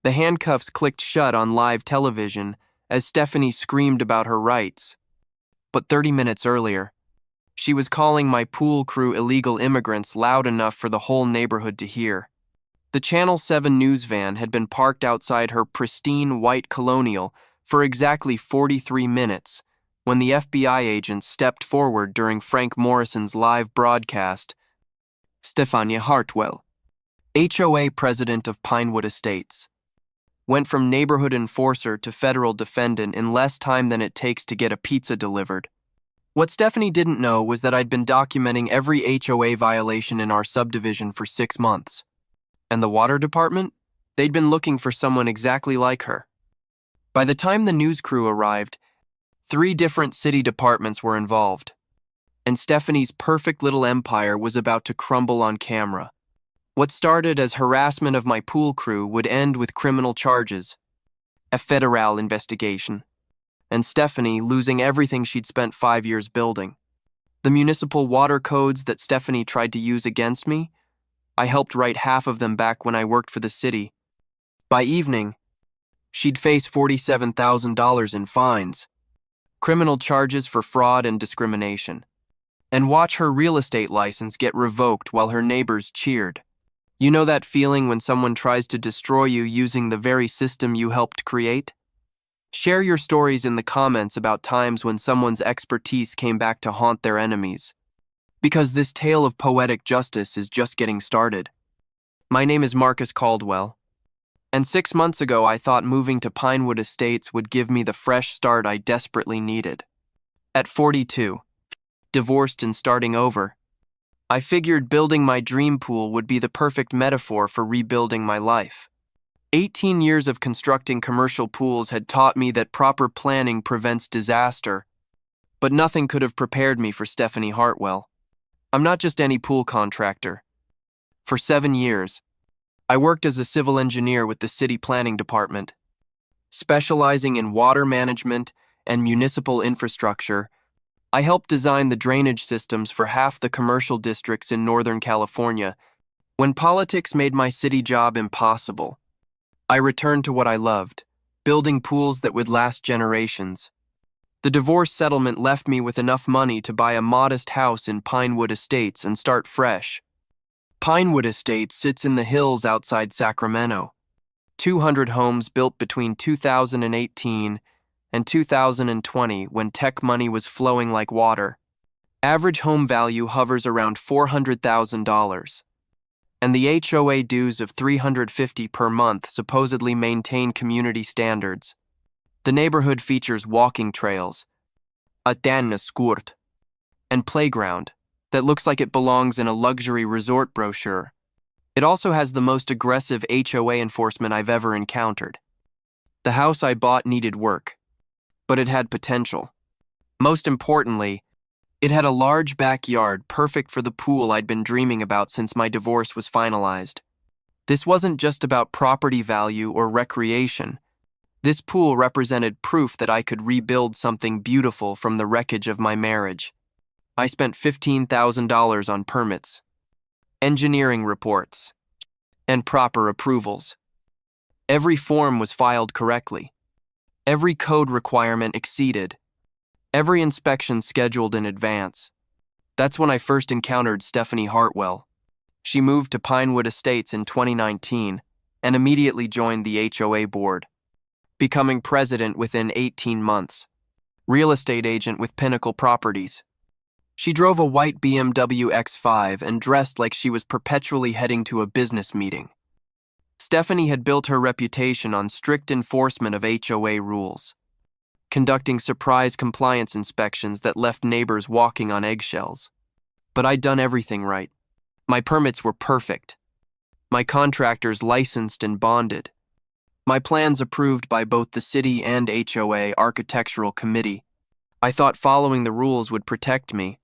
The handcuffs clicked shut on live television as Stephanie screamed about her rights. But 30 minutes earlier, she was calling my pool crew illegal immigrants loud enough for the whole neighborhood to hear. The Channel 7 news van had been parked outside her pristine white Colonial for exactly 43 minutes when the FBI agent stepped forward during Frank Morrison's live broadcast. Stefania Hartwell, HOA president of Pinewood Estates, went from neighborhood enforcer to federal defendant in less time than it takes to get a pizza delivered. What Stephanie didn't know was that I'd been documenting every HOA violation in our subdivision for 6 months. And the water department? They'd been looking for someone exactly like her. By the time the news crew arrived, 3 different city departments were involved, and Stephanie's perfect little empire was about to crumble on camera. What started as harassment of my pool crew would end with criminal charges, a federal investigation, and Stephanie losing everything she'd spent 5 years building. The municipal water codes that Stephanie tried to use against me, I helped write half of them back when I worked for the city. By evening, she'd face $47,000 in fines, criminal charges for fraud and discrimination, and watch her real estate license get revoked while her neighbors cheered. You know that feeling when someone tries to destroy you using the very system you helped create? Share your stories in the comments about times when someone's expertise came back to haunt their enemies, because this tale of poetic justice is just getting started. My name is Marcus Caldwell, and 6 months ago I thought moving to Pinewood Estates would give me the fresh start I desperately needed. At 42, divorced and starting over, I figured building my dream pool would be the perfect metaphor for rebuilding my life. 18 years of constructing commercial pools had taught me that proper planning prevents disaster, but nothing could have prepared me for Stephanie Hartwell. I'm not just any pool contractor. For 7 years, I worked as a civil engineer with the city planning department, specializing in water management and municipal infrastructure. I helped design the drainage systems for half the commercial districts in Northern California. When politics made my city job impossible, I returned to what I loved, building pools that would last generations. The divorce settlement left me with enough money to buy a modest house in Pinewood Estates and start fresh. Pinewood Estates sits in the hills outside Sacramento. 200 homes built between 2018 and 2020 when tech money was flowing like water. Average home value hovers around $400,000. And the HOA dues of $350 per month supposedly maintain community standards. The neighborhood features walking trails, a tenniskort, and playground that looks like it belongs in a luxury resort brochure. It also has the most aggressive HOA enforcement I've ever encountered. The house I bought needed work, but it had potential. Most importantly, it had a large backyard perfect for the pool I'd been dreaming about since my divorce was finalized. This wasn't just about property value or recreation. This pool represented proof that I could rebuild something beautiful from the wreckage of my marriage. I spent $15,000 on permits, engineering reports, and proper approvals. Every form was filed correctly. Every code requirement exceeded. Every inspection scheduled in advance. That's when I first encountered Stephanie Hartwell. She moved to Pinewood Estates in 2019 and immediately joined the HOA board, becoming president within 18 months, real estate agent with Pinnacle Properties. She drove a white BMW X5 and dressed like she was perpetually heading to a business meeting. Stephanie had built her reputation on strict enforcement of HOA rules, conducting surprise compliance inspections that left neighbors walking on eggshells. But I'd done everything right. My permits were perfect. My contractors licensed and bonded. My plans approved by both the city and HOA architectural committee. I thought following the rules would protect me.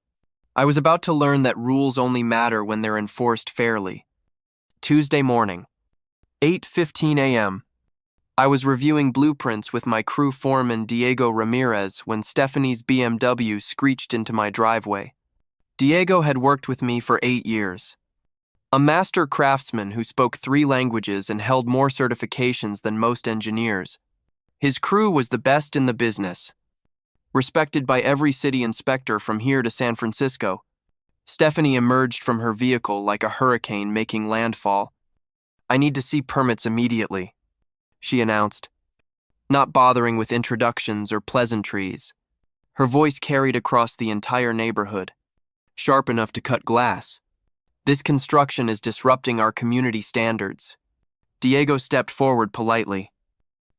I was about to learn that rules only matter when they're enforced fairly. Tuesday morning, 8:15 a.m. I was reviewing blueprints with my crew foreman Diego Ramirez when Stephanie's BMW screeched into my driveway. Diego had worked with me for 8 years. A master craftsman who spoke 3 languages and held more certifications than most engineers. His crew was the best in the business, respected by every city inspector from here to San Francisco. Stephanie emerged from her vehicle like a hurricane making landfall. "I need to see permits immediately," she announced, not bothering with introductions or pleasantries. Her voice carried across the entire neighborhood, sharp enough to cut glass. "This construction is disrupting our community standards." Diego stepped forward politely.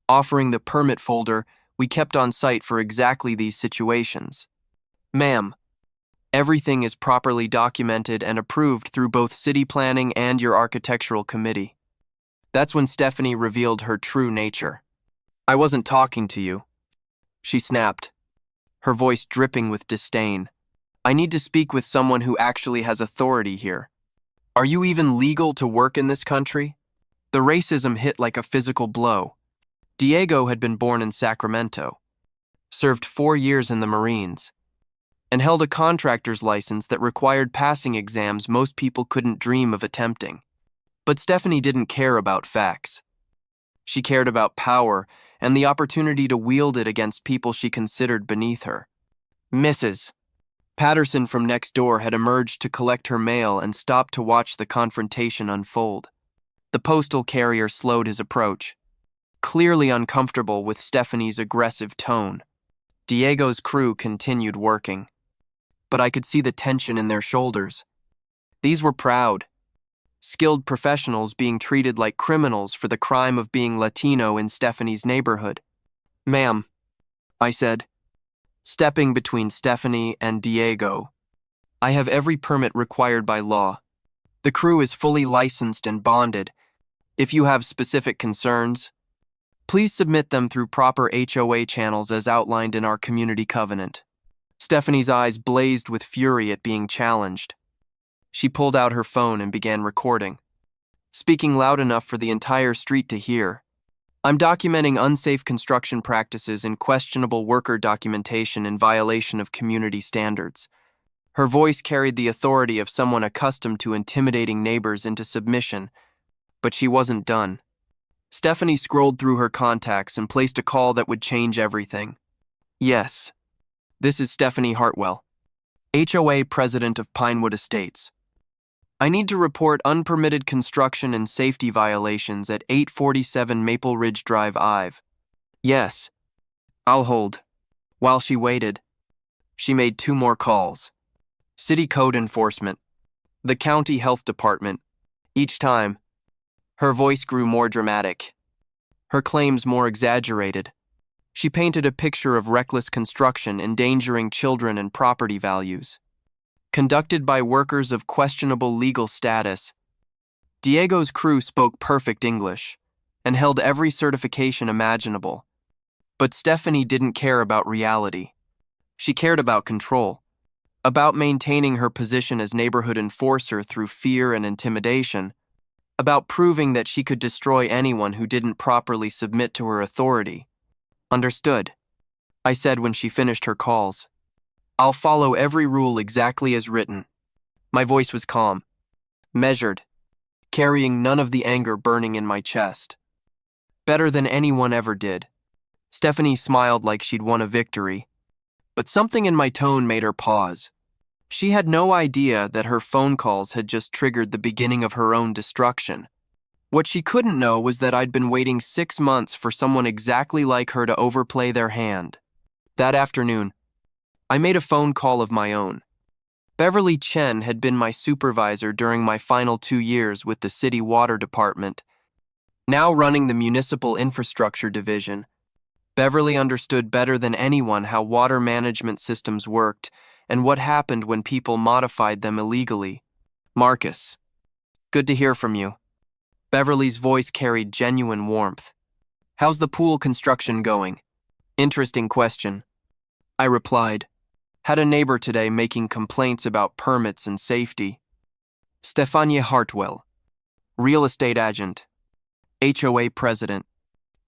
Offering the permit folder we kept on site for exactly these situations. "Ma'am, everything is properly documented and approved through both city planning and your architectural committee." That's when Stephanie revealed her true nature. "I wasn't talking to you," she snapped, her voice dripping with disdain. "I need to speak with someone who actually has authority here. Are you even legal to work in this country?" The racism hit like a physical blow. Diego had been born in Sacramento, served 4 years in the Marines, and held a contractor's license that required passing exams most people couldn't dream of attempting. But Stephanie didn't care about facts. She cared about power and the opportunity to wield it against people she considered beneath her. Mrs. Patterson from next door had emerged to collect her mail and stopped to watch the confrontation unfold. The postal carrier slowed his approach, clearly uncomfortable with Stephanie's aggressive tone. Diego's crew continued working, but I could see the tension in their shoulders. These were proud, skilled professionals being treated like criminals for the crime of being Latino in Stephanie's neighborhood. "Ma'am," I said, stepping between Stephanie and Diego, "I have every permit required by law. The crew is fully licensed and bonded. If you have specific concerns, please submit them through proper HOA channels as outlined in our community covenant." Stephanie's eyes blazed with fury at being challenged. She pulled out her phone and began recording, speaking loud enough for the entire street to hear. "I'm documenting unsafe construction practices and questionable worker documentation in violation of community standards." Her voice carried the authority of someone accustomed to intimidating neighbors into submission, but she wasn't done. Stephanie scrolled through her contacts and placed a call that would change everything. "Yes, this is Stephanie Hartwell, HOA President of Pinewood Estates. I need to report unpermitted construction and safety violations at 847 Maple Ridge Drive Ive." "Yes, I'll hold." While she waited, she made 2 more calls. City Code Enforcement, the County Health Department. Each time, her voice grew more dramatic, her claims more exaggerated. She painted a picture of reckless construction endangering children and property values, conducted by workers of questionable legal status. Diego's crew spoke perfect English and held every certification imaginable. But Stephanie didn't care about reality. She cared about control, about maintaining her position as neighborhood enforcer through fear and intimidation, about proving that she could destroy anyone who didn't properly submit to her authority. "Understood," I said when she finished her calls. "I'll follow every rule exactly as written." My voice was calm, measured, carrying none of the anger burning in my chest. "Better than anyone ever did." Stephanie smiled like she'd won a victory, but something in my tone made her pause. She had no idea that her phone calls had just triggered the beginning of her own destruction. What she couldn't know was that I'd been waiting 6 months for someone exactly like her to overplay their hand. That afternoon, I made a phone call of my own. Beverly Chen had been my supervisor during my final 2 years with the city water department. Now running the municipal infrastructure division, Beverly understood better than anyone how water management systems worked and what happened when people modified them illegally. "Marcus, good to hear from you." Beverly's voice carried genuine warmth. "How's the pool construction going?" "Interesting question," I replied. "Had a neighbor today making complaints about permits and safety." Stephanie Hartwell, real estate agent, HOA president.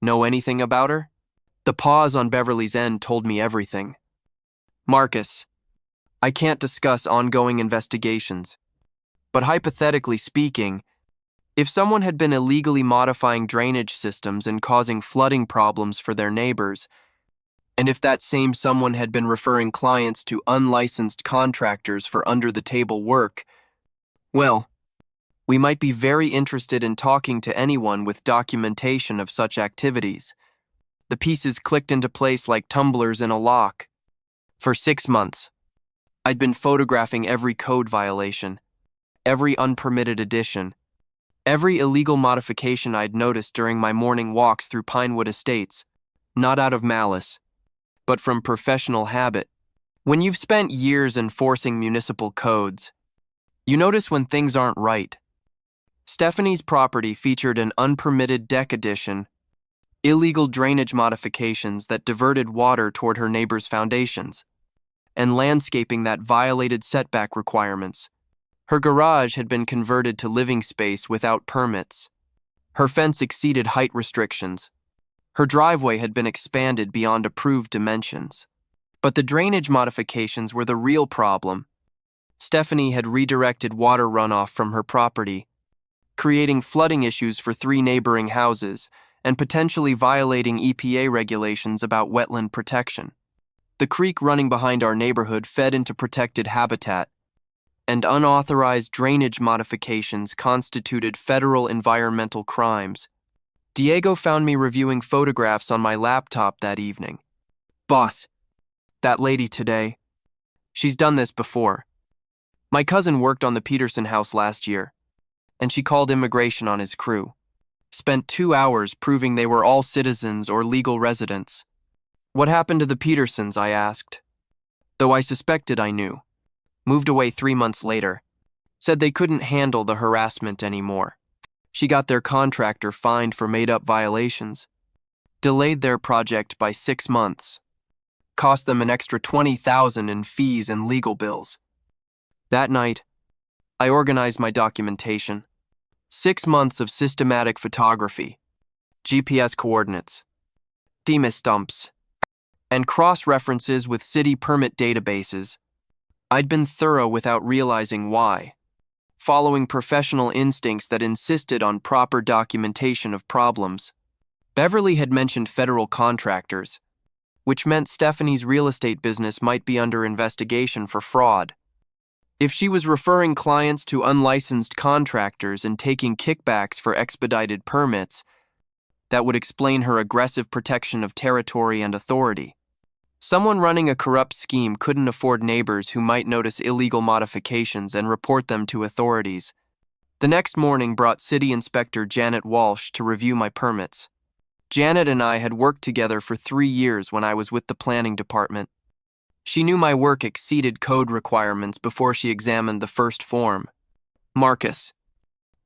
Know anything about her? The pause on Beverly's end told me everything. "Marcus, I can't discuss ongoing investigations." But hypothetically speaking, if someone had been illegally modifying drainage systems and causing flooding problems for their neighbors, and if that same someone had been referring clients to unlicensed contractors for under-the-table work, well, we might be very interested in talking to anyone with documentation of such activities. The pieces clicked into place like tumblers in a lock. For 6 months, I'd been photographing every code violation, every unpermitted addition, every illegal modification I'd noticed during my morning walks through Pinewood Estates, not out of malice, but from professional habit. When you've spent years enforcing municipal codes, you notice when things aren't right. Stephanie's property featured an unpermitted deck addition, illegal drainage modifications that diverted water toward her neighbor's foundations, and landscaping that violated setback requirements. Her garage had been converted to living space without permits. Her fence exceeded height restrictions. Her driveway had been expanded beyond approved dimensions. But the drainage modifications were the real problem. Stephanie had redirected water runoff from her property, creating flooding issues for 3 neighboring houses and potentially violating EPA regulations about wetland protection. The creek running behind our neighborhood fed into protected habitat, and unauthorized drainage modifications constituted federal environmental crimes. Diego found me reviewing photographs on my laptop that evening. "Boss, that lady today, she's done this before. My cousin worked on the Peterson house last year, and she called immigration on his crew. Spent 2 hours proving they were all citizens or legal residents." "What happened to the Petersons?" I asked, though I suspected I knew. "Moved away 3 months later. Said they couldn't handle the harassment anymore. She got their contractor fined for made-up violations. Delayed their project by 6 months. Cost them an extra $20,000 in fees and legal bills." That night, I organized my documentation. 6 months of systematic photography, GPS coordinates, DEMA stumps, and cross-references with city permit databases. I'd been thorough without realizing why, following professional instincts that insisted on proper documentation of problems. Beverly had mentioned federal contractors, which meant Stephanie's real estate business might be under investigation for fraud. If she was referring clients to unlicensed contractors and taking kickbacks for expedited permits, that would explain her aggressive protection of territory and authority. Someone running a corrupt scheme couldn't afford neighbors who might notice illegal modifications and report them to authorities. The next morning brought City Inspector Janet Walsh to review my permits. Janet and I had worked together for 3 years when I was with the planning department. She knew my work exceeded code requirements before she examined the first form. "Marcus,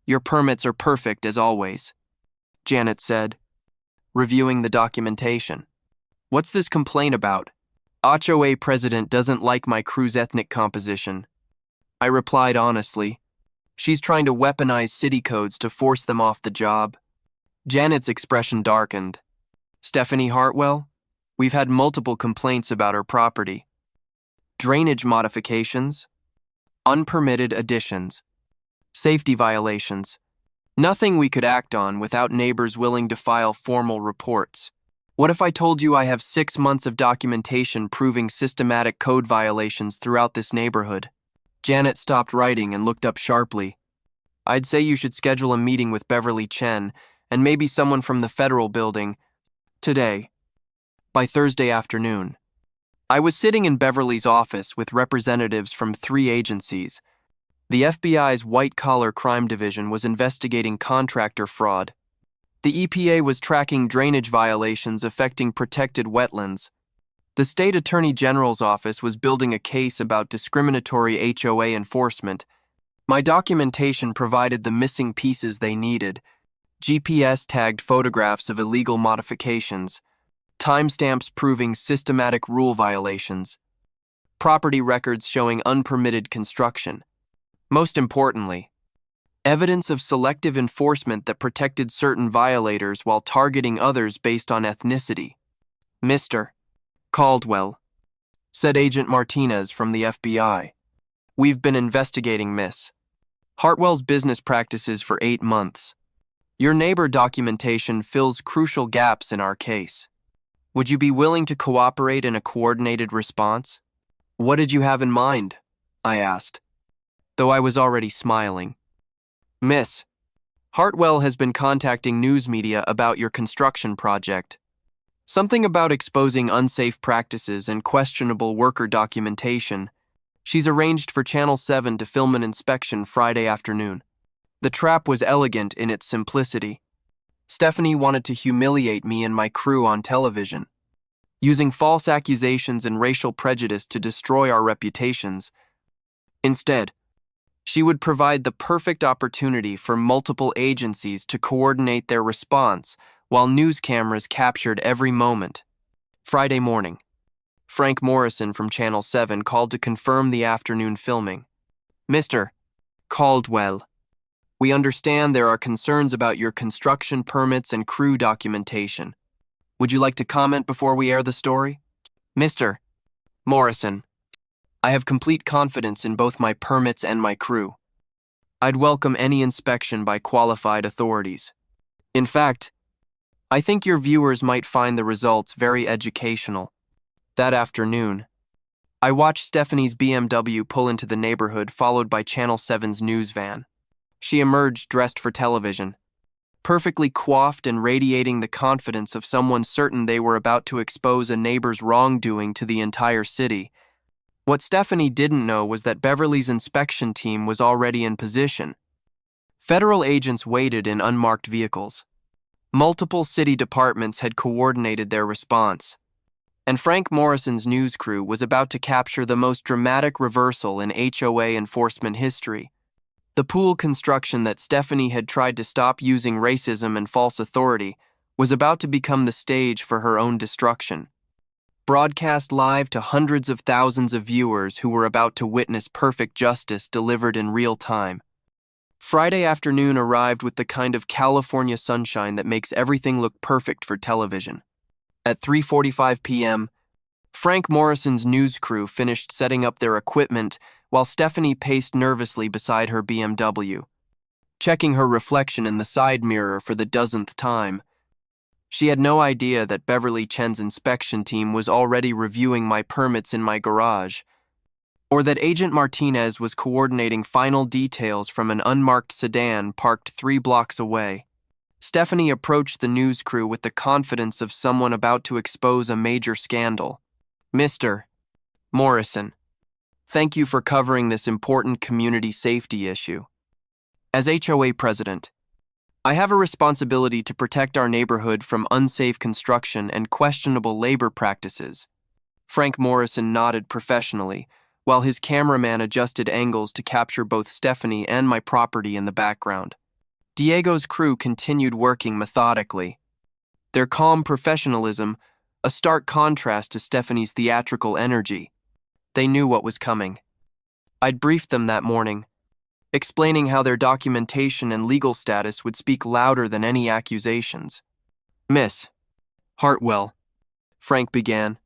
your permits are perfect as always," Janet said, reviewing the documentation. "What's this complaint about? HOA president doesn't like my crew's ethnic composition." I replied honestly. "She's trying to weaponize city codes to force them off the job." Janet's expression darkened. "Stephanie Hartwell? We've had multiple complaints about her property. Drainage modifications, unpermitted additions, safety violations. Nothing we could act on without neighbors willing to file formal reports. What if I told you I have 6 months of documentation proving systematic code violations throughout this neighborhood?" Janet stopped writing and looked up sharply. "I'd say you should schedule a meeting with Beverly Chen and maybe someone from the federal building today, by Thursday afternoon." I was sitting in Beverly's office with representatives from 3 agencies. The FBI's white-collar crime division was investigating contractor fraud. The EPA was tracking drainage violations affecting protected wetlands. The state attorney general's office was building a case about discriminatory HOA enforcement. My documentation provided the missing pieces they needed: GPS-tagged photographs of illegal modifications, timestamps proving systematic rule violations, property records showing unpermitted construction. Most importantly, evidence of selective enforcement that protected certain violators while targeting others based on ethnicity. "Mr. Caldwell," said Agent Martinez from the FBI, "we've been investigating Miss Hartwell's business practices for 8 months. Your neighbor documentation fills crucial gaps in our case. Would you be willing to cooperate in a coordinated response? What did you have in mind? I asked, though I was already smiling. Miss, Hartwell has been contacting news media about your construction project. Something about exposing unsafe practices and questionable worker documentation. She's arranged for Channel 7 to film an inspection Friday afternoon. The trap was elegant in its simplicity. Stephanie wanted to humiliate me and my crew on television, using false accusations and racial prejudice to destroy our reputations. Instead, she would provide the perfect opportunity for multiple agencies to coordinate their response while news cameras captured every moment. Friday morning, Frank Morrison from Channel 7 called to confirm the afternoon filming. Mr. Caldwell, we understand there are concerns about your construction permits and crew documentation. Would you like to comment before we air the story? Mr. Morrison, I have complete confidence in both my permits and my crew. I'd welcome any inspection by qualified authorities. In fact, I think your viewers might find the results very educational. That afternoon, I watched Stephanie's BMW pull into the neighborhood, followed by Channel 7's news van. She emerged dressed for television, perfectly coiffed and radiating the confidence of someone certain they were about to expose a neighbor's wrongdoing to the entire city. What Stephanie didn't know was that Beverly's inspection team was already in position. Federal agents waited in unmarked vehicles. Multiple city departments had coordinated their response, and Frank Morrison's news crew was about to capture the most dramatic reversal in HOA enforcement history. The pool construction that Stephanie had tried to stop using racism and false authority was about to become the stage for her own destruction. Broadcast live to hundreds of thousands of viewers who were about to witness perfect justice delivered in real time. Friday afternoon arrived with the kind of California sunshine that makes everything look perfect for television. At 3:45 p.m., Frank Morrison's news crew finished setting up their equipment while Stephanie paced nervously beside her BMW, checking her reflection in the side mirror for the dozenth time. She had no idea that Beverly Chen's inspection team was already reviewing my permits in my garage, or that Agent Martinez was coordinating final details from an unmarked sedan parked 3 blocks away. Stephanie approached the news crew with the confidence of someone about to expose a major scandal. Mr. Morrison, thank you for covering this important community safety issue. As HOA president, I have a responsibility to protect our neighborhood from unsafe construction and questionable labor practices. Frank Morrison nodded professionally, while his cameraman adjusted angles to capture both Stephanie and my property in the background. Diego's crew continued working methodically, their calm professionalism a stark contrast to Stephanie's theatrical energy. They knew what was coming. I'd briefed them that morning, explaining how their documentation and legal status would speak louder than any accusations. Miss Hartwell, Frank began,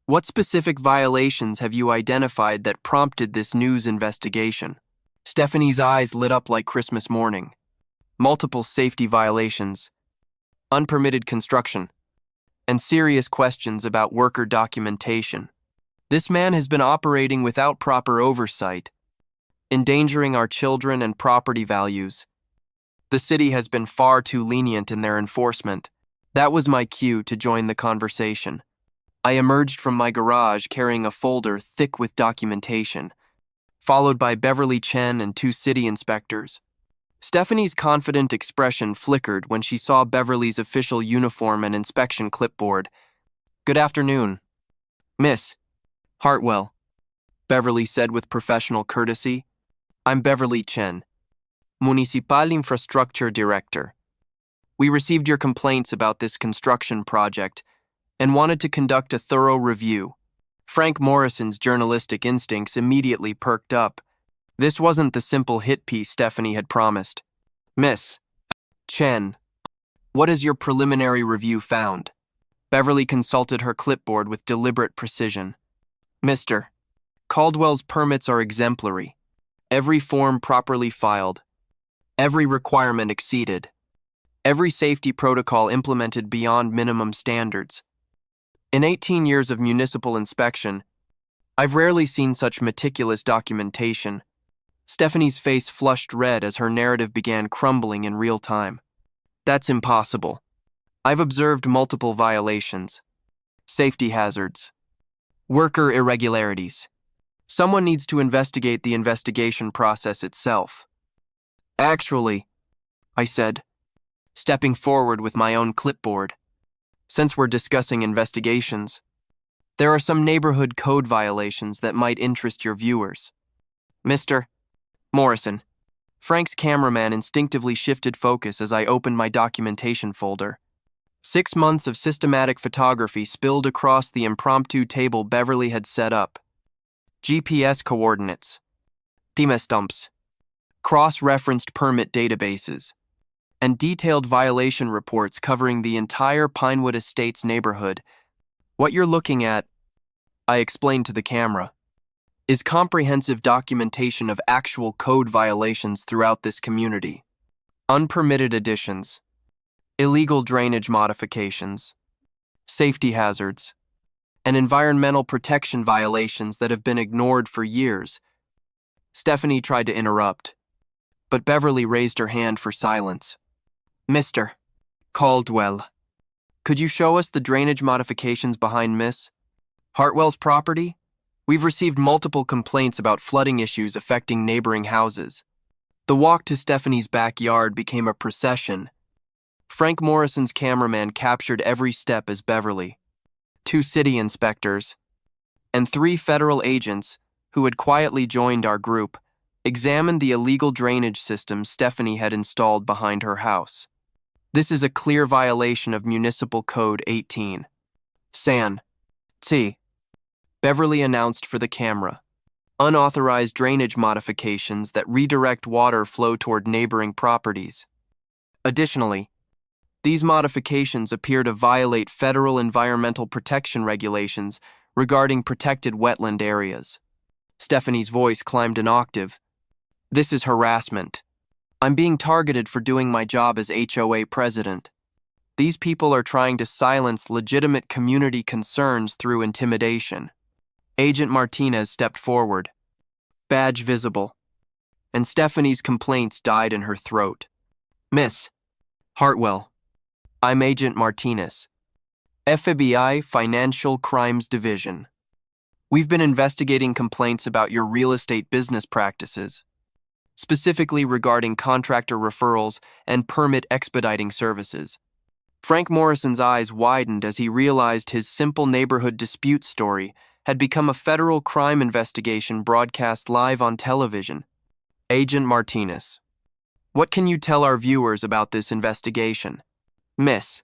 what specific violations have you identified that prompted this news investigation? Stephanie's eyes lit up like Christmas morning. Multiple safety violations, unpermitted construction, and serious questions about worker documentation. This man has been operating without proper oversight, endangering our children and property values. The city has been far too lenient in their enforcement. That was my cue to join the conversation. I emerged from my garage carrying a folder thick with documentation, followed by Beverly Chen and 2 city inspectors. Stephanie's confident expression flickered when she saw Beverly's official uniform and inspection clipboard. Good afternoon, Miss Hartwell, Beverly said with professional courtesy. I'm Beverly Chen, Municipal Infrastructure Director. We received your complaints about this construction project and wanted to conduct a thorough review. Frank Morrison's journalistic instincts immediately perked up. This wasn't the simple hit piece Stephanie had promised. Miss Chen, what has your preliminary review found? Beverly consulted her clipboard with deliberate precision. Mr. Caldwell's permits are exemplary. Every form properly filed. Every requirement exceeded. Every safety protocol implemented beyond minimum standards. In 18 years of municipal inspection, I've rarely seen such meticulous documentation. Stephanie's face flushed red as her narrative began crumbling in real time. That's impossible. I've observed multiple violations. Safety hazards. Worker irregularities. Someone needs to investigate the investigation process itself. Actually, I said, stepping forward with my own clipboard. Since we're discussing investigations, there are some neighborhood code violations that might interest your viewers. Mr. Morrison. Frank's cameraman instinctively shifted focus as I opened my documentation folder. 6 months of systematic photography spilled across the impromptu table Beverly had set up. GPS coordinates. Timestamps. Cross-referenced permit databases. And detailed violation reports covering the entire Pinewood Estates neighborhood. What you're looking at, I explained to the camera, is comprehensive documentation of actual code violations throughout this community. Unpermitted additions, illegal drainage modifications, safety hazards, and environmental protection violations that have been ignored for years. Stephanie tried to interrupt, but Beverly raised her hand for silence. Mr. Caldwell, could you show us the drainage modifications behind Miss Hartwell's property? We've received multiple complaints about flooding issues affecting neighboring houses. The walk to Stephanie's backyard became a procession. Frank Morrison's cameraman captured every step as Beverly, 2 city inspectors, and 3 federal agents who had quietly joined our group examined the illegal drainage system Stephanie had installed behind her house. This is a clear violation of Municipal Code 18. San. T. Beverly announced for the camera. Unauthorized drainage modifications that redirect water flow toward neighboring properties. Additionally, these modifications appear to violate federal environmental protection regulations regarding protected wetland areas. Stephanie's voice climbed an octave. This is harassment. I'm being targeted for doing my job as HOA president. These people are trying to silence legitimate community concerns through intimidation. Agent Martinez stepped forward, badge visible, and Stephanie's complaints died in her throat. Miss Hartwell, I'm Agent Martinez, FBI Financial Crimes Division. We've been investigating complaints about your real estate business practices, specifically regarding contractor referrals and permit expediting services. Frank Morrison's eyes widened as he realized his simple neighborhood dispute story had become a federal crime investigation broadcast live on television. Agent Martinez, what can you tell our viewers about this investigation? Miss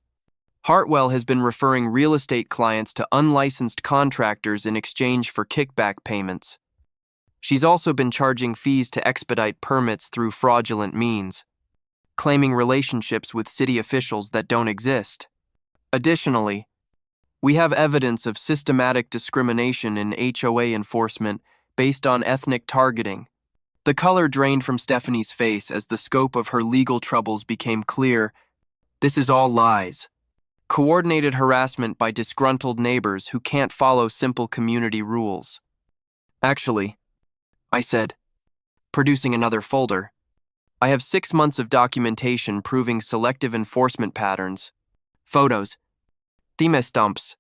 Hartwell has been referring real estate clients to unlicensed contractors in exchange for kickback payments. She's also been charging fees to expedite permits through fraudulent means, claiming relationships with city officials that don't exist. Additionally, we have evidence of systematic discrimination in HOA enforcement based on ethnic targeting. The color drained from Stephanie's face as the scope of her legal troubles became clear. This is all lies. Coordinated harassment by disgruntled neighbors who can't follow simple community rules. Actually, I said, producing another folder, I have 6 months of documentation proving selective enforcement patterns, photos, timestamps,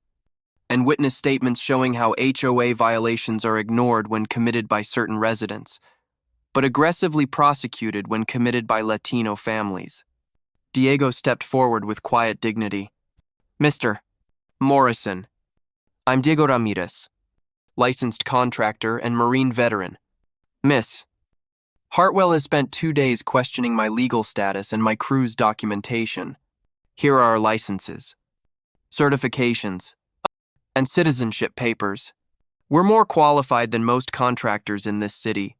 and witness statements showing how HOA violations are ignored when committed by certain residents, but aggressively prosecuted when committed by Latino families. Diego stepped forward with quiet dignity. Mr. Morrison, I'm Diego Ramirez, licensed contractor and Marine veteran. Miss Hartwell has spent 2 days questioning my legal status and my crew's documentation. Here are our licenses, certifications, and citizenship papers. We're more qualified than most contractors in this city.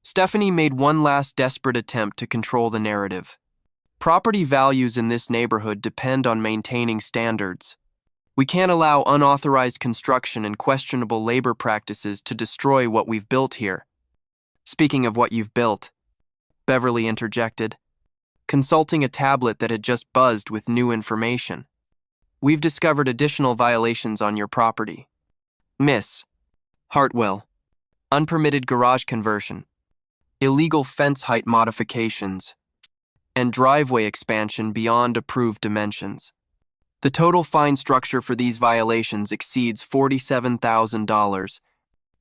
Stephanie made one last desperate attempt to control the narrative. Property values in this neighborhood depend on maintaining standards. We can't allow unauthorized construction and questionable labor practices to destroy what we've built here. Speaking of what you've built, Beverly interjected, consulting a tablet that had just buzzed with new information. We've discovered additional violations on your property. Miss Hartwell, unpermitted garage conversion, illegal fence height modifications, and driveway expansion beyond approved dimensions. The total fine structure for these violations exceeds $47,000.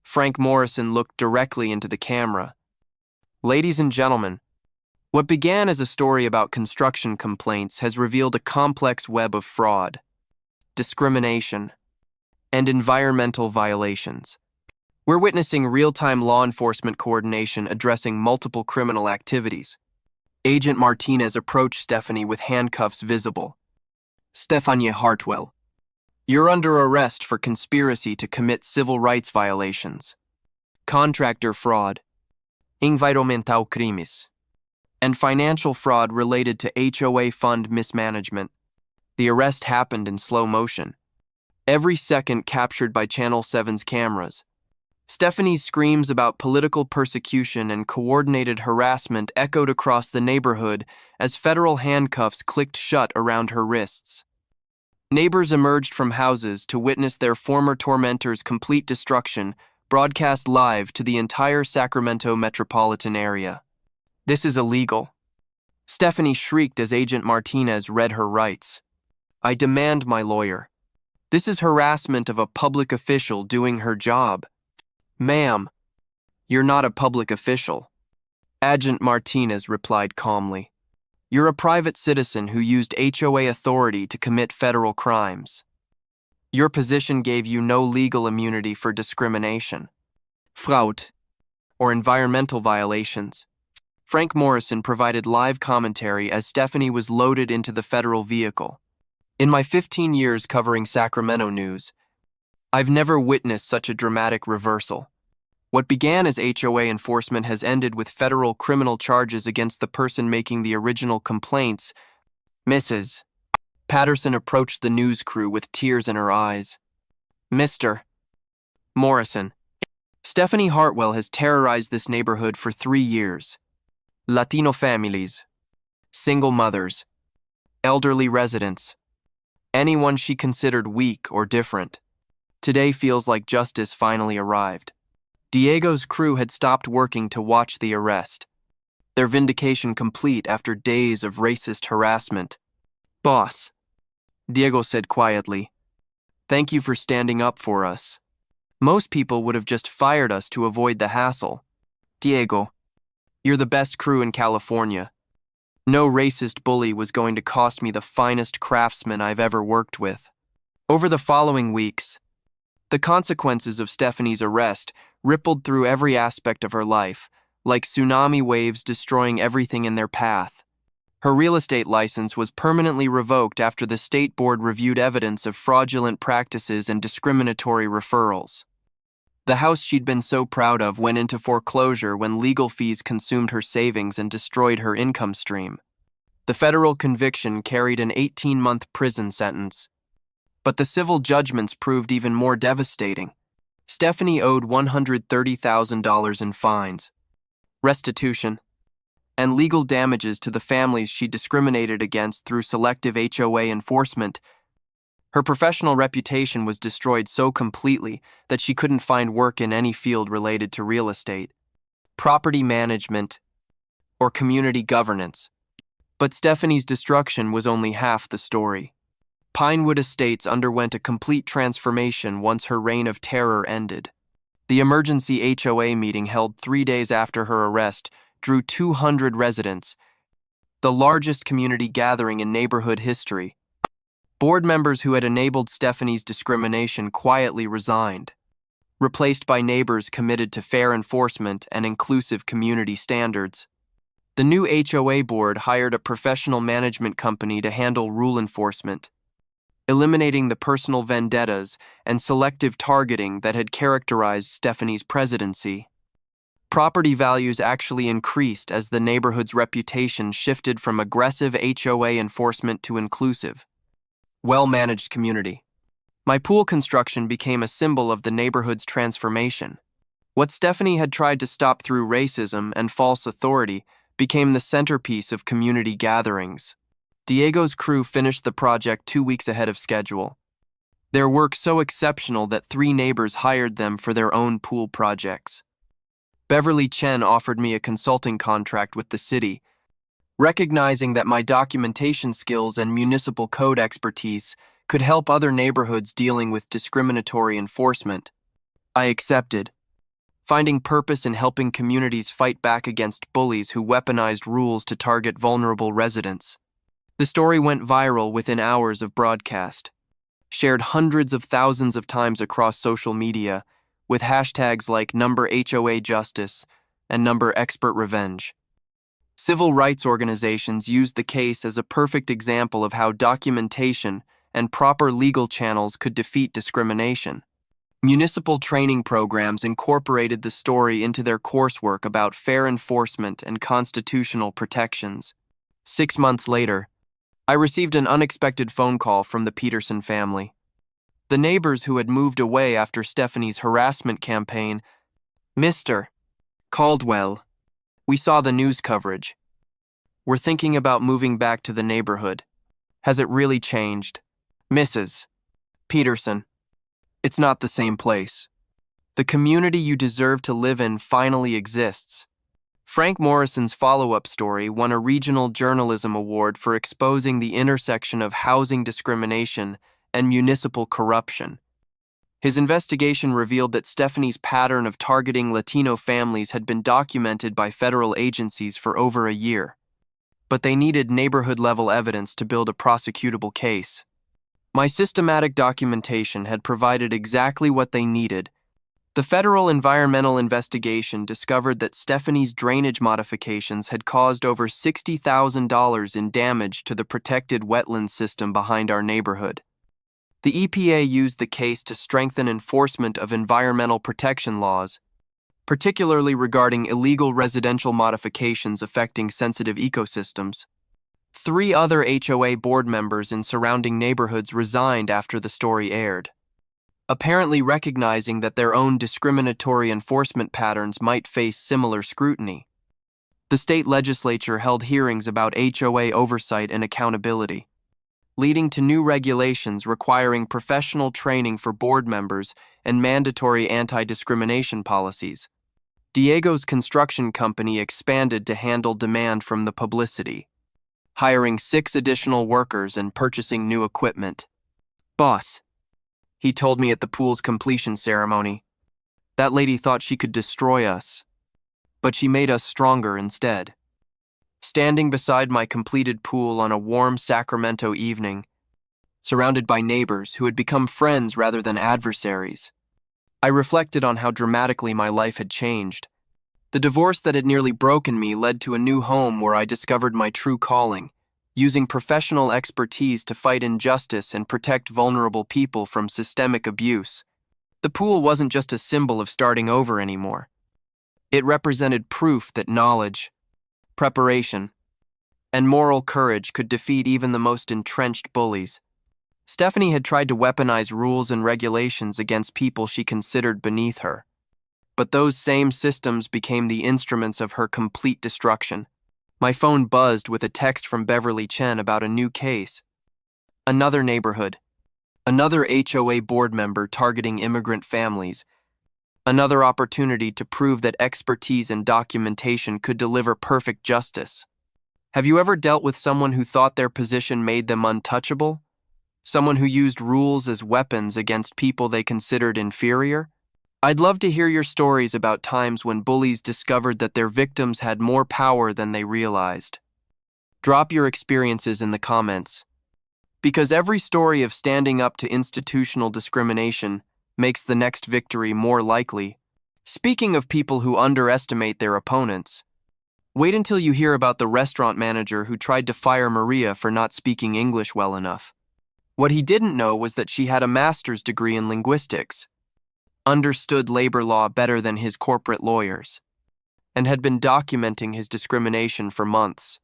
Frank Morrison looked directly into the camera. Ladies and gentlemen, what began as a story about construction complaints has revealed a complex web of fraud, discrimination, and environmental violations. We're witnessing real-time law enforcement coordination addressing multiple criminal activities. Agent Martinez approached Stephanie with handcuffs visible. Stephanie Hartwell, you're under arrest for conspiracy to commit civil rights violations, contractor fraud, environmental crimes, and financial fraud related to HOA fund mismanagement. The arrest happened in slow motion, every second captured by Channel 7's cameras. Stephanie's screams about political persecution and coordinated harassment echoed across the neighborhood as federal handcuffs clicked shut around her wrists. Neighbors emerged from houses to witness their former tormentor's complete destruction, broadcast live to the entire Sacramento metropolitan area. This is illegal. Stephanie shrieked as Agent Martinez read her rights. I demand my lawyer. This is harassment of a public official doing her job. Ma'am, you're not a public official. Agent Martinez replied calmly. You're a private citizen who used HOA authority to commit federal crimes. Your position gave you no legal immunity for discrimination, fraud, or environmental violations. Frank Morrison provided live commentary as Stephanie was loaded into the federal vehicle. In my 15 years covering Sacramento news, I've never witnessed such a dramatic reversal. What began as HOA enforcement has ended with federal criminal charges against the person making the original complaints. Mrs. Patterson approached the news crew with tears in her eyes. Mr. Morrison, Stephanie Hartwell has terrorized this neighborhood for 3 years. Latino families, single mothers, elderly residents, anyone she considered weak or different. Today feels like justice finally arrived. Diego's crew had stopped working to watch the arrest, their vindication complete after days of racist harassment. Boss, Diego said quietly, thank you for standing up for us. Most people would have just fired us to avoid the hassle. Diego, you're the best crew in California. No racist bully was going to cost me the finest craftsman I've ever worked with. Over the following weeks, the consequences of Stephanie's arrest rippled through every aspect of her life, like tsunami waves destroying everything in their path. Her real estate license was permanently revoked after the state board reviewed evidence of fraudulent practices and discriminatory referrals. The house she'd been so proud of went into foreclosure when legal fees consumed her savings and destroyed her income stream. The federal conviction carried an 18-month prison sentence. But the civil judgments proved even more devastating. Stephanie owed $130,000 in fines, restitution, and legal damages to the families she discriminated against through selective HOA enforcement. Her professional reputation was destroyed so completely that she couldn't find work in any field related to real estate, property management, or community governance. But Stephanie's destruction was only half the story. Pinewood Estates underwent a complete transformation once her reign of terror ended. The emergency HOA meeting held 3 days after her arrest drew 200 residents, the largest community gathering in neighborhood history. Board members who had enabled Stephanie's discrimination quietly resigned, replaced by neighbors committed to fair enforcement and inclusive community standards. The new HOA board hired a professional management company to handle rule enforcement, eliminating the personal vendettas and selective targeting that had characterized Stephanie's presidency. Property values actually increased as the neighborhood's reputation shifted from aggressive HOA enforcement to inclusive, well-managed community. My pool construction became a symbol of the neighborhood's transformation. What Stephanie had tried to stop through racism and false authority became the centerpiece of community gatherings. Diego's crew finished the project 2 weeks ahead of schedule. Their work so exceptional that 3 neighbors hired them for their own pool projects. Beverly Chen offered me a consulting contract with the city, recognizing that my documentation skills and municipal code expertise could help other neighborhoods dealing with discriminatory enforcement. I accepted, finding purpose in helping communities fight back against bullies who weaponized rules to target vulnerable residents. The story went viral within hours of broadcast, shared hundreds of thousands of times across social media, with hashtags like #HOA Justice and #Expert Revenge. Civil rights organizations used the case as a perfect example of how documentation and proper legal channels could defeat discrimination. Municipal training programs incorporated the story into their coursework about fair enforcement and constitutional protections. 6 months later, I received an unexpected phone call from the Peterson family. The neighbors who had moved away after Stephanie's harassment campaign. "Mr. Caldwell, we saw the news coverage. We're thinking about moving back to the neighborhood. Has it really changed? Mrs. Peterson, it's not the same place. The community you deserve to live in finally exists." Frank Morrison's follow-up story won a regional journalism award for exposing the intersection of housing discrimination and municipal corruption. His investigation revealed that Stephanie's pattern of targeting Latino families had been documented by federal agencies for over a year, but they needed neighborhood-level evidence to build a prosecutable case. My systematic documentation had provided exactly what they needed. The federal environmental investigation discovered that Stephanie's drainage modifications had caused over $60,000 in damage to the protected wetland system behind our neighborhood. The EPA used the case to strengthen enforcement of environmental protection laws, particularly regarding illegal residential modifications affecting sensitive ecosystems. 3 other HOA board members in surrounding neighborhoods resigned after the story aired, apparently recognizing that their own discriminatory enforcement patterns might face similar scrutiny. The state legislature held hearings about HOA oversight and accountability, leading to new regulations requiring professional training for board members and mandatory anti-discrimination policies. Diego's construction company expanded to handle demand from the publicity, hiring 6 additional workers and purchasing new equipment. "Boss," he told me at the pool's completion ceremony, "that lady thought she could destroy us, but she made us stronger instead." Standing beside my completed pool on a warm Sacramento evening, surrounded by neighbors who had become friends rather than adversaries, I reflected on how dramatically my life had changed. The divorce that had nearly broken me led to a new home where I discovered my true calling, using professional expertise to fight injustice and protect vulnerable people from systemic abuse. The pool wasn't just a symbol of starting over anymore. It represented proof that knowledge, preparation, and moral courage could defeat even the most entrenched bullies. Stephanie had tried to weaponize rules and regulations against people she considered beneath her, but those same systems became the instruments of her complete destruction. My phone buzzed with a text from Beverly Chen about a new case. Another neighborhood, another HOA board member targeting immigrant families, another opportunity to prove that expertise and documentation could deliver perfect justice. Have you ever dealt with someone who thought their position made them untouchable? Someone who used rules as weapons against people they considered inferior? I'd love to hear your stories about times when bullies discovered that their victims had more power than they realized. Drop your experiences in the comments, because every story of standing up to institutional discrimination makes the next victory more likely. Speaking of people who underestimate their opponents, wait until you hear about the restaurant manager who tried to fire Maria for not speaking English well enough. What he didn't know was that she had a master's degree in linguistics, understood labor law better than his corporate lawyers, and had been documenting his discrimination for months.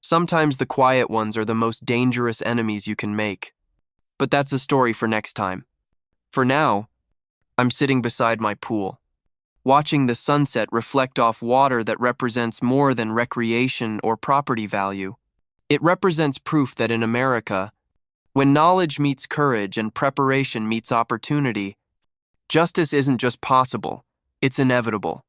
Sometimes the quiet ones are the most dangerous enemies you can make, but that's a story for next time. For now, I'm sitting beside my pool, watching the sunset reflect off water that represents more than recreation or property value. It represents proof that in America, when knowledge meets courage and preparation meets opportunity, justice isn't just possible, it's inevitable.